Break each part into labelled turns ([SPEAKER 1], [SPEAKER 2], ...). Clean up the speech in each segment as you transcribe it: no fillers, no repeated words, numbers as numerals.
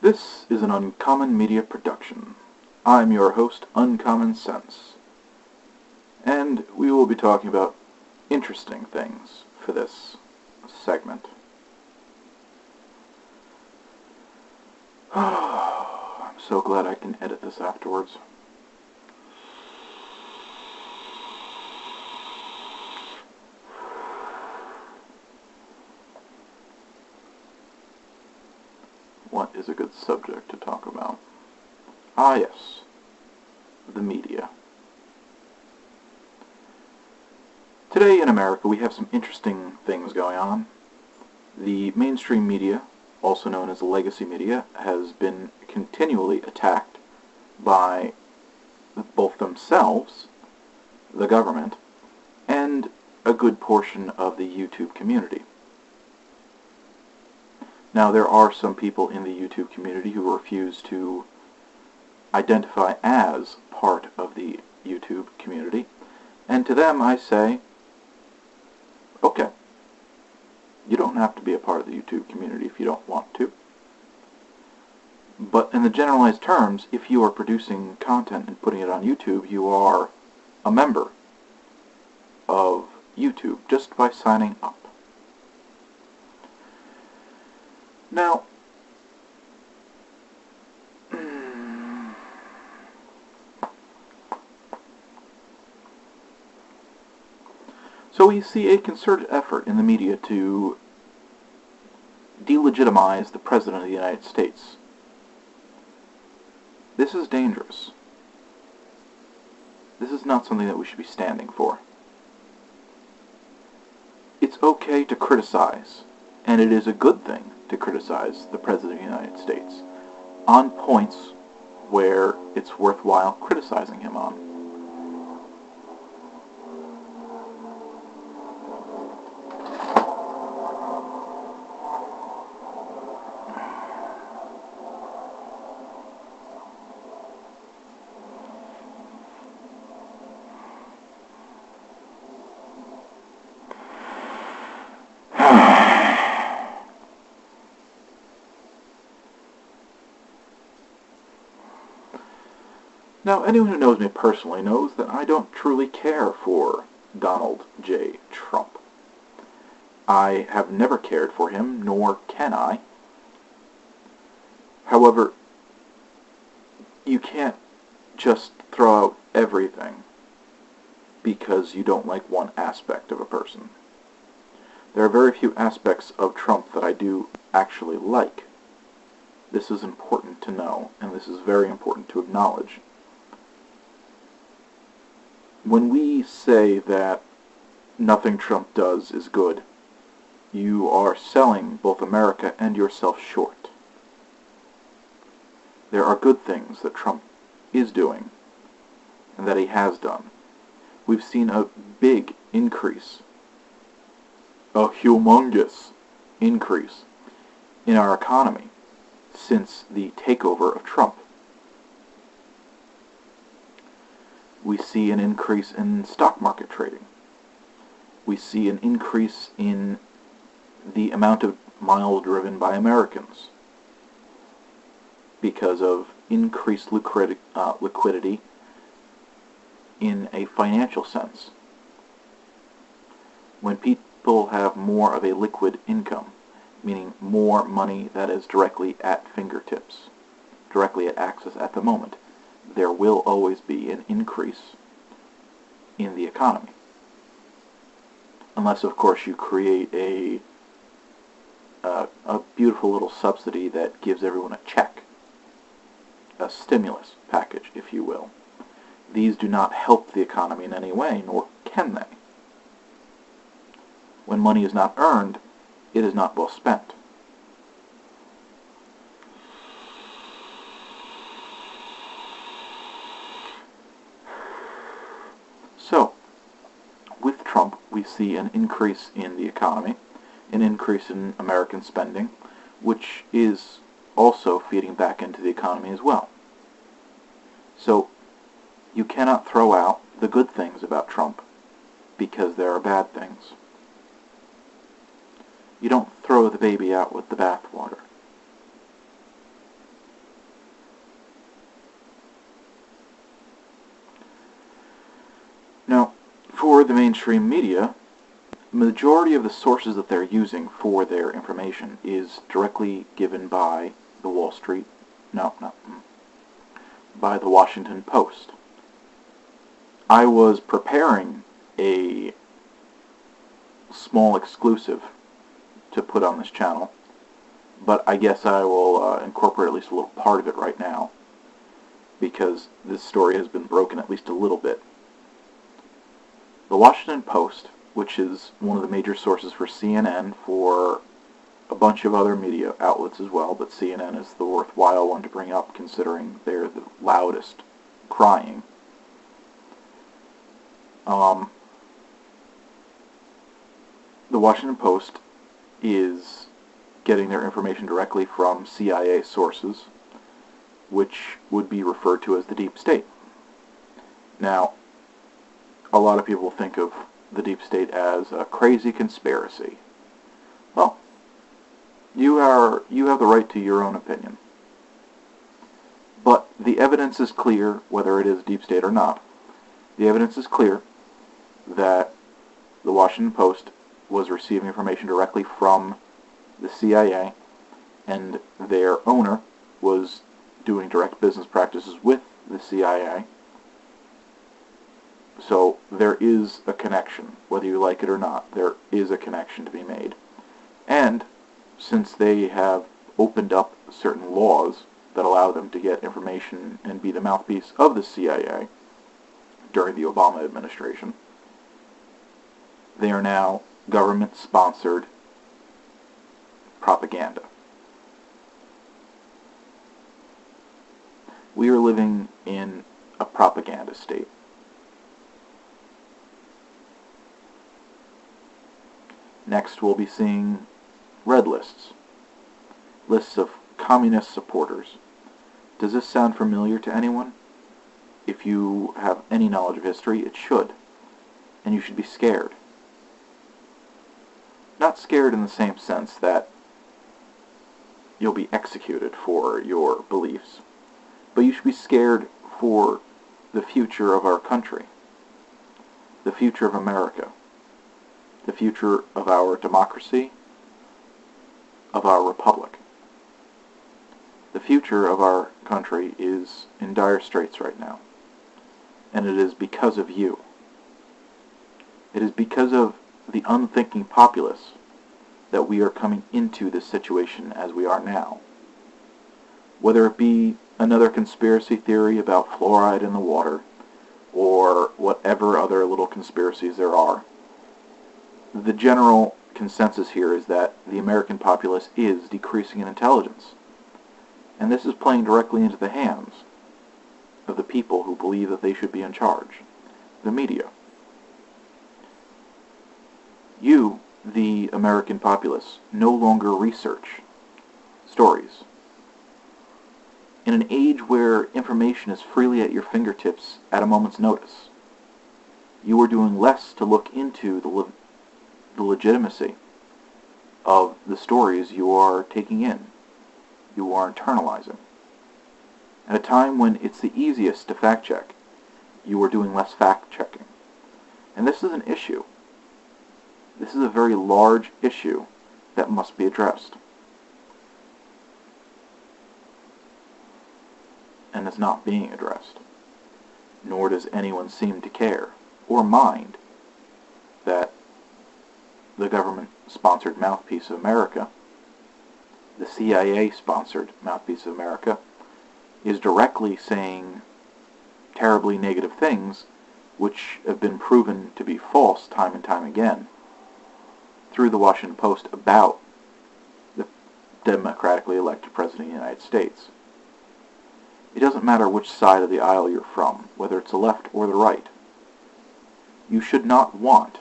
[SPEAKER 1] This is an Uncommon Media production. I'm your host, Uncommon Sense, and we will be talking about interesting things for this segment. I'm so glad I can edit this afterwards. What is a good subject to talk about? Ah, yes, the media. Today in America we have some interesting things going on. The mainstream media, also known as legacy media, has been continually attacked by both themselves, the government, and a good portion of the YouTube community. Now, there are some people in the YouTube community who refuse to identify as part of the YouTube community, and to them I say, okay, you don't have to be a part of the YouTube community if you don't want to. But in the generalized terms, if you are producing content and putting it on YouTube, you are a member of YouTube just by signing up. Now, so we see a concerted effort in the media to delegitimize the President of the United States. This is dangerous. This is not something that we should be standing for. It's okay to criticize, and it is a good thing to criticize the President of the United States on points where it's worthwhile criticizing him on. Now, anyone who knows me personally knows that I don't truly care for Donald J. Trump. I have never cared for him, nor can I. However, you can't just throw out everything because you don't like one aspect of a person. There are very few aspects of Trump that I do actually like. This is important to know, and this is very important to acknowledge. When we say that nothing Trump does is good, you are selling both America and yourself short. There are good things that Trump is doing and that he has done. We've seen a big increase, a humongous increase in our economy since the takeover of Trump. We see an increase in stock market trading. We see an increase in the amount of miles driven by Americans because of increased liquidity in a financial sense. When people have more of a liquid income, meaning more money that is directly at fingertips, directly at access at the moment, there will always be an increase in the economy. Unless, of course, you create a beautiful little subsidy that gives everyone a check, a stimulus package, if you will. These do not help the economy in any way, nor can they. When money is not earned, it is not well spent. So, with Trump, we see an increase in the economy, an increase in American spending, which is also feeding back into the economy as well. So, you cannot throw out the good things about Trump because there are bad things. You don't throw the baby out with the bathwater. for the mainstream media, the majority of the sources that they're using for their information is directly given by the by the Washington Post. I was preparing a small exclusive to put on this channel, but I guess I will incorporate at least a little part of it right now, because this story has been broken at least a little bit. The Washington Post, which is one of the major sources for CNN, for a bunch of other media outlets as well, but CNN is the worthwhile one to bring up considering they're the loudest crying. The Washington Post is getting their information directly from CIA sources, which would be referred to as the Deep State. Now, a lot of people think of the Deep State as a crazy conspiracy. Well, you have the right to your own opinion. But the evidence is clear, whether it is Deep State or not. The evidence is clear that the Washington Post was receiving information directly from the CIA, and their owner was doing direct business practices with the CIA. So there is a connection, whether you like it or not. There is a connection to be made. And since they have opened up certain laws that allow them to get information and be the mouthpiece of the CIA during the Obama administration, they are now government-sponsored propaganda. We are living in a propaganda state. Next, we'll be seeing red lists. Lists of communist supporters. Does this sound familiar to anyone? If you have any knowledge of history, it should. And you should be scared. Not scared in the same sense that you'll be executed for your beliefs, but you should be scared for the future of our country, the future of America, the future of our democracy, of our republic. The future of our country is in dire straits right now, and it is because of you. It is because of the unthinking populace that we are coming into this situation as we are now. Whether it be another conspiracy theory about fluoride in the water, or whatever other little conspiracies there are, the general consensus here is that the American populace is decreasing in intelligence. And this is playing directly into the hands of the people who believe that they should be in charge, the media. You, the American populace, no longer research stories. In an age where information is freely at your fingertips at a moment's notice, you are doing less to look into the legitimacy of the stories you are taking in, you are internalizing. At a time when it's the easiest to fact-check, you are doing less fact-checking. And this is an issue. This is a very large issue that must be addressed. And it's not being addressed. Nor does anyone seem to care or mind that the government-sponsored mouthpiece of America, the CIA-sponsored mouthpiece of America, is directly saying terribly negative things which have been proven to be false time and time again through the Washington Post about the democratically elected President of the United States. It doesn't matter which side of the aisle you're from, whether it's the left or the right. You should not want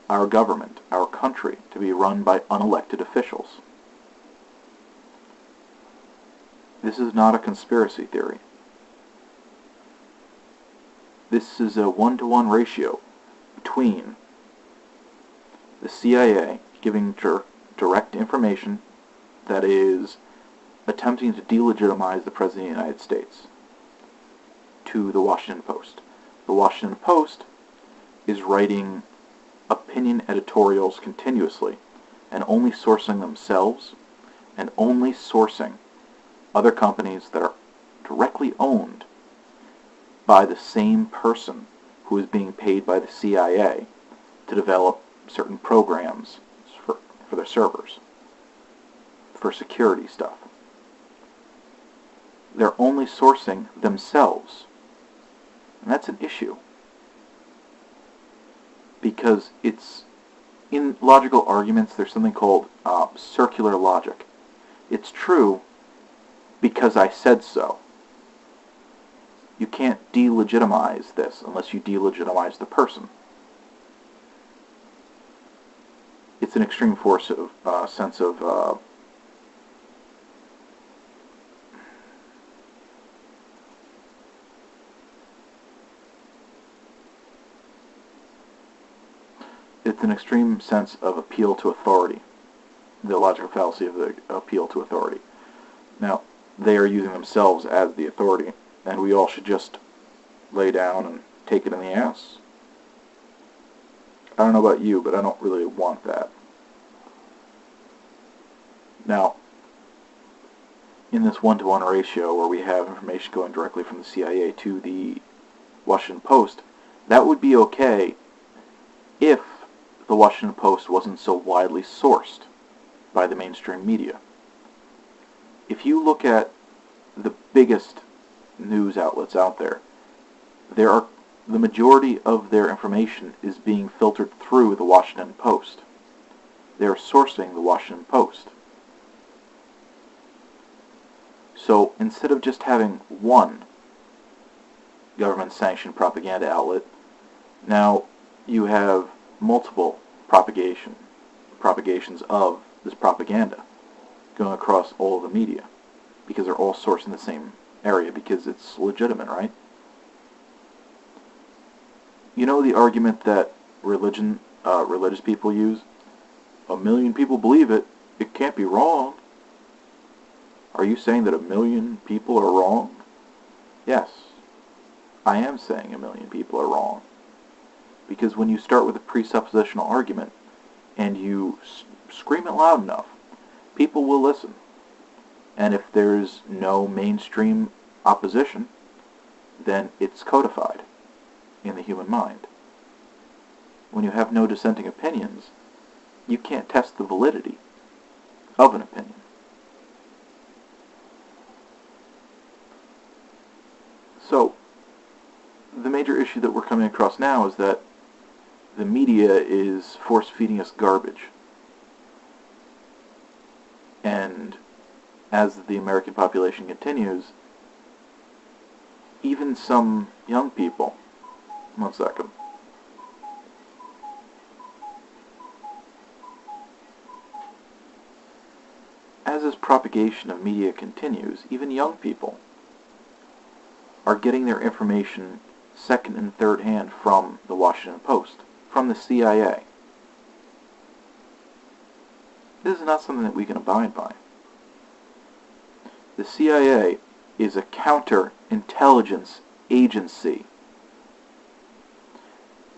[SPEAKER 1] our government, our country, to be run by unelected officials. This is not a conspiracy theory. This is a 1-to-1 ratio between the CIA giving direct information that is attempting to delegitimize the President of the United States to the Washington Post. The Washington Post is writing opinion editorials continuously and only sourcing themselves and only sourcing other companies that are directly owned by the same person who is being paid by the CIA to develop certain programs for their servers, for security stuff. They're only sourcing themselves. And that's an issue. Because it's, in logical arguments, there's something called circular logic. It's true because I said so. You can't delegitimize this unless you delegitimize the person. It's an extreme force of sense of it's an extreme sense of appeal to authority. The logical fallacy of the appeal to authority. Now, they are using themselves as the authority, and we all should just lay down and take it in the ass. I don't know about you, but I don't really want that. Now, in this 1-to-1 ratio where we have information going directly from the CIA to the Washington Post, that would be okay if the Washington Post wasn't so widely sourced by the mainstream media. If you look at the biggest news outlets out there, the majority of their information is being filtered through the Washington Post. They're sourcing the Washington Post. So instead of just having one government-sanctioned propaganda outlet, now you have multiple propagations of this propaganda going across all of the media, because they're all sourced in the same area, because it's legitimate, right? You know the argument that religious people use? 1 million people believe it. It can't be wrong. Are you saying that 1 million people are wrong? Yes. I am saying 1 million people are wrong. Because when you start with a presuppositional argument and you scream it loud enough, people will listen. And if there's no mainstream opposition, then it's codified in the human mind. When you have no dissenting opinions, you can't test the validity of an opinion. So, the major issue that we're coming across now is that the media is force-feeding us garbage. And as the American population continues, even some young people... One second. As this propagation of media continues, even young people are getting their information second and third hand from the Washington Post, from the CIA. This is not something that we can abide by. The CIA is a counterintelligence agency.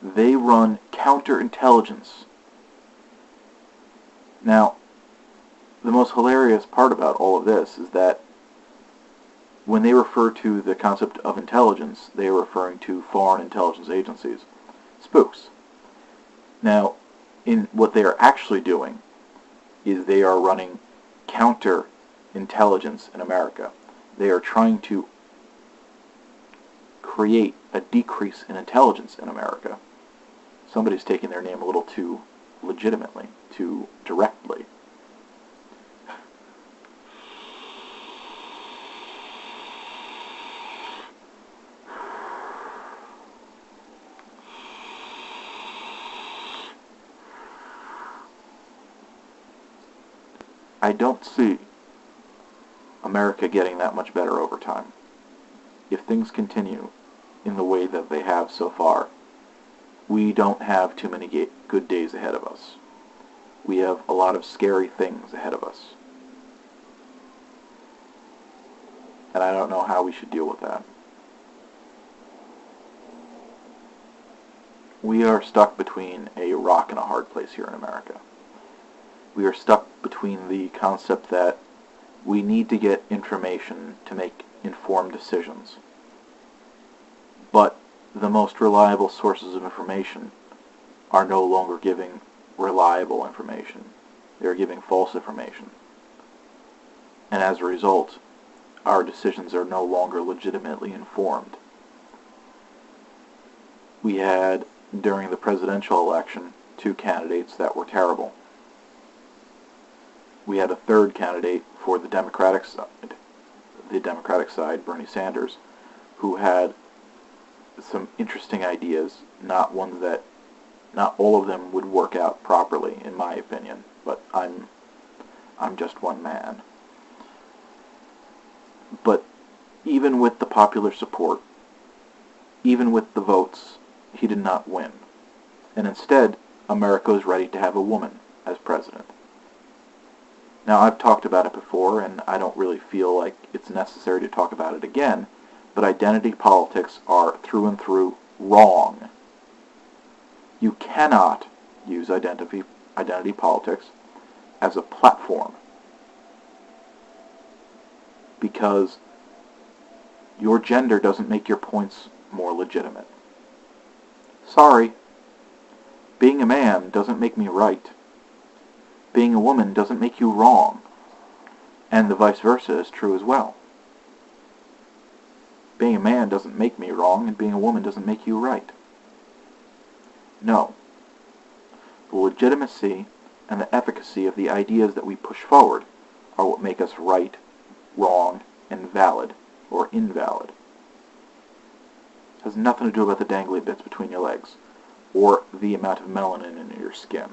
[SPEAKER 1] They run counterintelligence. Now, the most hilarious part about all of this is that when they refer to the concept of intelligence, they are referring to foreign intelligence agencies, spooks. Now, in what they are actually doing is they are running counterintelligence in America. They are trying to create a decrease in intelligence in America. Somebody's taking their name a little too legitimately, too directly. I don't see America getting that much better over time. If things continue in the way that they have so far, we don't have too many good days ahead of us. We have a lot of scary things ahead of us. And I don't know how we should deal with that. We are stuck between a rock and a hard place here in America. We are stuck between the concept that we need to get information to make informed decisions. But the most reliable sources of information are no longer giving reliable information. They're giving false information. And as a result, our decisions are no longer legitimately informed. We had, during the presidential election, 2 candidates that were terrible. We had a third candidate for the Democratic side, Bernie Sanders, who had some interesting ideas, not all of them would work out properly, in my opinion, but I'm just one man. But even with the popular support, even with the votes, he did not win. And instead, America is ready to have a woman as president. Now, I've talked about it before, and I don't really feel like it's necessary to talk about it again, but identity politics are through and through wrong. You cannot use identity politics as a platform, because your gender doesn't make your points more legitimate. Sorry. Being a man doesn't make me right. Being a woman doesn't make you wrong. And the vice versa is true as well. Being a man doesn't make me wrong, and being a woman doesn't make you right. No. The legitimacy and the efficacy of the ideas that we push forward are what make us right, wrong, and valid, or invalid. It has nothing to do about the dangly bits between your legs, or the amount of melanin in your skin.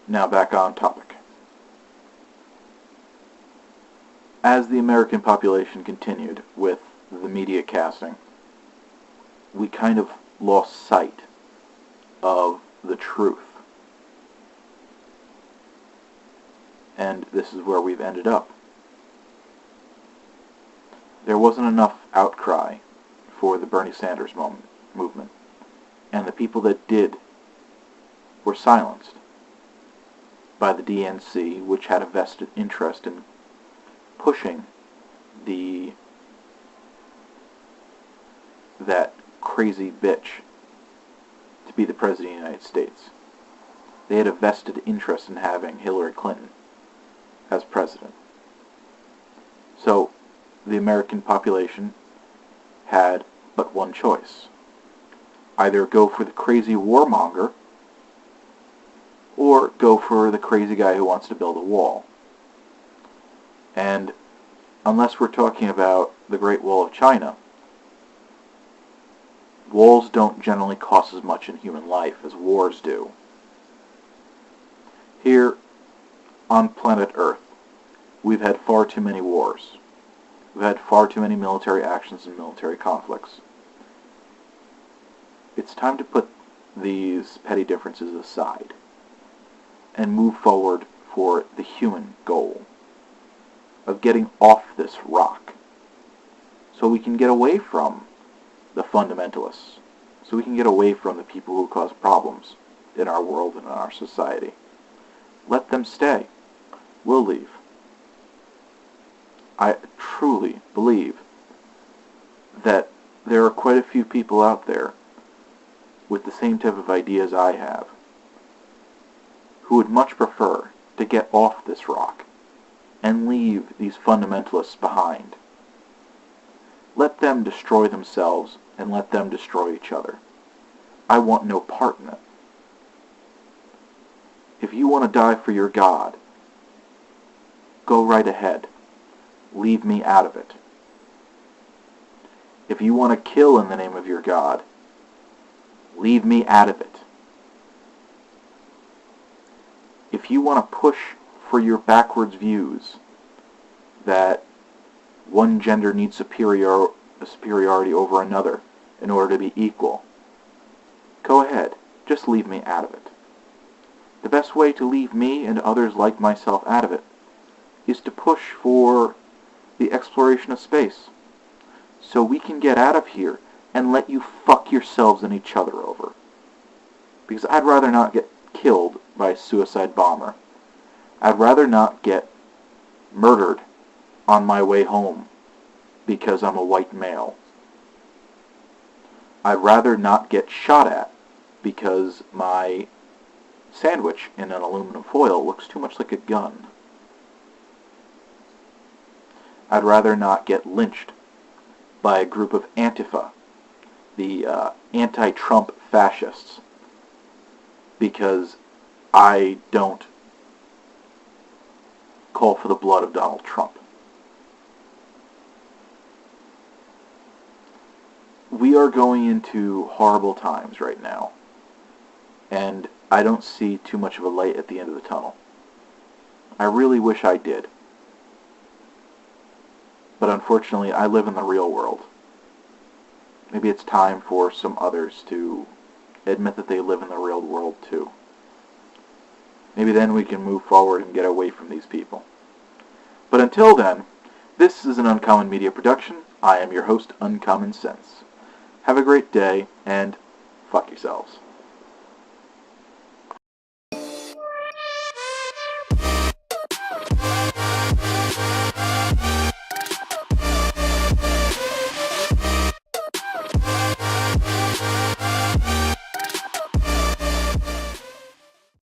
[SPEAKER 1] Now back on topic. As the American population continued with the media casting, we kind of lost sight of the truth. And this is where we've ended up. There wasn't enough outcry for the Bernie Sanders movement, and the people that did were silenced by the DNC, which had a vested interest in pushing that crazy bitch to be the President of the United States. They had a vested interest in having Hillary Clinton as president. So the American population had but one choice. Either go for the crazy warmonger, or go for the crazy guy who wants to build a wall. And unless we're talking about the Great Wall of China, walls don't generally cost as much in human life as wars do. Here on planet Earth, we've had far too many wars. We've had far too many military actions and military conflicts. It's time to put these petty differences aside and move forward for the human goal of getting off this rock, so we can get away from the fundamentalists, so we can get away from the people who cause problems in our world and in our society. Let them stay. We'll leave. I truly believe that there are quite a few people out there with the same type of ideas I have who would much prefer to get off this rock and leave these fundamentalists behind. Let them destroy themselves and let them destroy each other. I want no part in it. If you want to die for your God, go right ahead. Leave me out of it. If you want to kill in the name of your God, leave me out of it. If you want to push for your backwards views that one gender needs superiority over another in order to be equal, go ahead. Just leave me out of it. The best way to leave me and others like myself out of it is to push for the exploration of space, so we can get out of here and let you fuck yourselves and each other over. Because I'd rather not get killed by a suicide bomber. I'd rather not get murdered on my way home because I'm a white male. I'd rather not get shot at because my sandwich in an aluminum foil looks too much like a gun. I'd rather not get lynched by a group of Antifa, the anti-Trump fascists, because I don't call for the blood of Donald Trump. We are going into horrible times right now, and I don't see too much of a light at the end of the tunnel. I really wish I did. But unfortunately, I live in the real world. Maybe it's time for some others to admit that they live in the real world too. Maybe then we can move forward and get away from these people. But until then, this is an Uncommon Media production. I am your host, Uncommon Sense. Have a great day, and fuck yourselves.